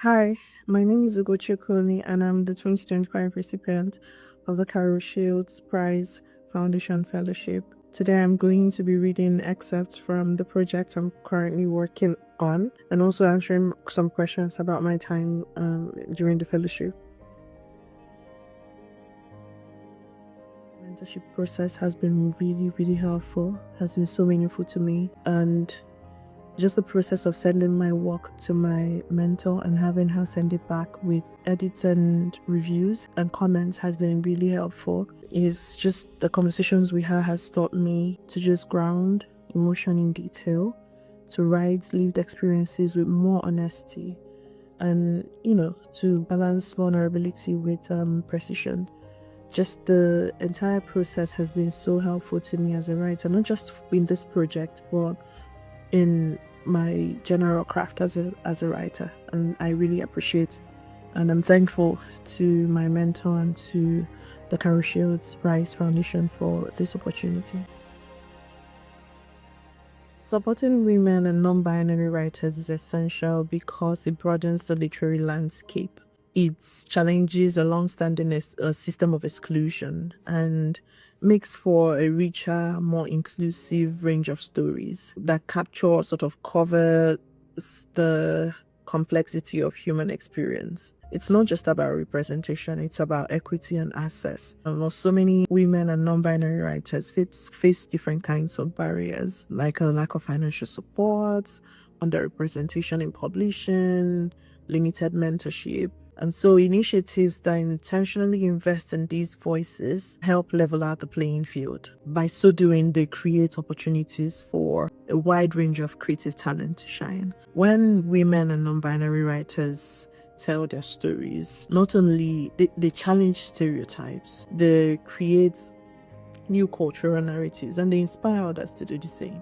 Hi, my name is Ugochi Okoli, and I'm the 2025 recipient of the Carol Shields Prize Foundation Fellowship. Today, I'm going to be reading excerpts from the project I'm currently working on and also answering some questions about my time during the fellowship. The mentorship process has been really helpful, has been so meaningful to me, and just the process of sending my work to my mentor and having her send it back with edits and reviews and comments has been really helpful. It's just the conversations we had has taught me to just ground emotion in detail, to write lived experiences with more honesty, and to balance vulnerability with precision. Just the entire process has been so helpful to me as a writer, not just in this project, but in my general craft as a writer. And I really appreciate and I'm thankful to my mentor and to the Carol Shields Prize Foundation for this opportunity. Supporting women and non-binary writers is essential because it broadens the literary landscape. It challenges a long-standing system of exclusion and makes for a richer, more inclusive range of stories that capture, sort of cover the complexity of human experience. It's not just about representation, it's about equity and access. So many women and non-binary writers face different kinds of barriers, like a lack of financial support, underrepresentation in publishing, limited mentorship. And so initiatives that intentionally invest in these voices help level out the playing field. By so doing, they create opportunities for a wide range of creative talent to shine. When women and non-binary writers tell their stories, not only they challenge stereotypes, they create new cultural narratives, and they inspire others to do the same.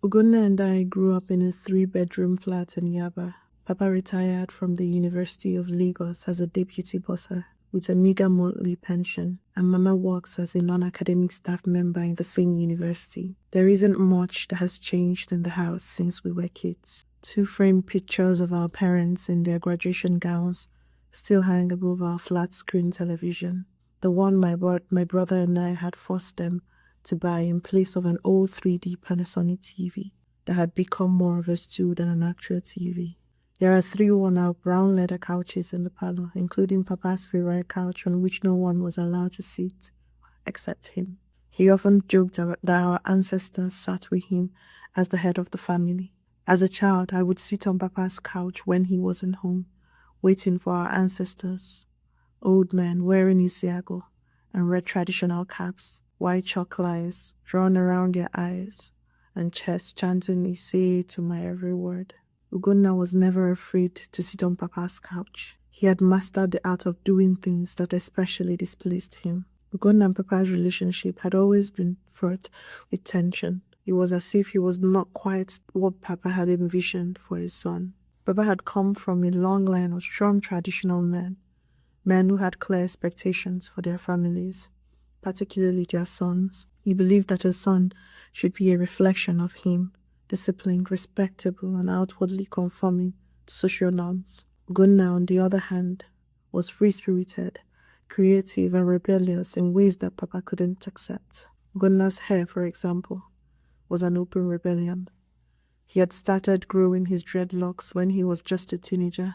Ugonna and I grew up in a 3-bedroom flat in Yaba. Papa retired from the University of Lagos as a deputy bursar with a meager monthly pension, and Mama works as a non-academic staff member in the same university. There isn't much that has changed in the house since we were kids. 2 framed pictures of our parents in their graduation gowns still hang above our flat-screen television, the one my brother and I had forced them to buy in place of an old 3D Panasonic TV that had become more of a stool than an actual TV. There are 3 worn-out brown leather couches in the parlor, including Papa's favorite couch on which no one was allowed to sit except him. He often joked that our ancestors sat with him as the head of the family. As a child, I would sit on Papa's couch when he wasn't home, waiting for our ancestors, old men wearing isiago and red traditional caps, white chalk lines drawn around their eyes, and chests chanting Ise to my every word. Ugonna was never afraid to sit on Papa's couch. He had mastered the art of doing things that especially displeased him. Ugonna and Papa's relationship had always been fraught with tension. It was as if he was not quite what Papa had envisioned for his son. Papa had come from a long line of strong traditional men who had clear expectations for their families, particularly their sons. He believed that a son should be a reflection of him, disciplined, respectable, and outwardly conforming to social norms. Ugonna, on the other hand, was free-spirited, creative, and rebellious in ways that Papa couldn't accept. Ugonna's hair, for example, was an open rebellion. He had started growing his dreadlocks when he was just a teenager,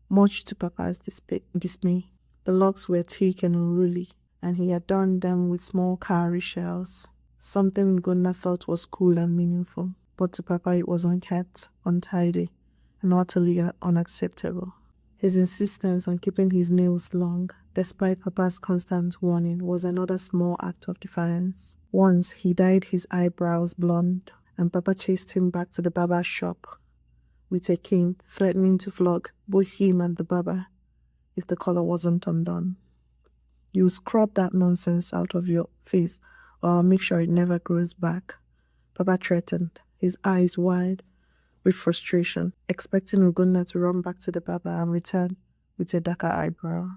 much to Papa's dismay. The locks were thick and unruly, and he had done them with small cowrie shells, something Ugonna thought was cool and meaningful, but to Papa it was unkempt, untidy, and utterly unacceptable. His insistence on keeping his nails long, despite Papa's constant warning, was another small act of defiance. Once he dyed his eyebrows blonde, and Papa chased him back to the barber's shop with a cane, threatening to flog both him and the barber if the color wasn't undone. "You scrub that nonsense out of your face, or I'll make sure it never grows back," Papa threatened, his eyes wide with frustration, expecting Ugonna to run back to the barber and return with a darker eyebrow.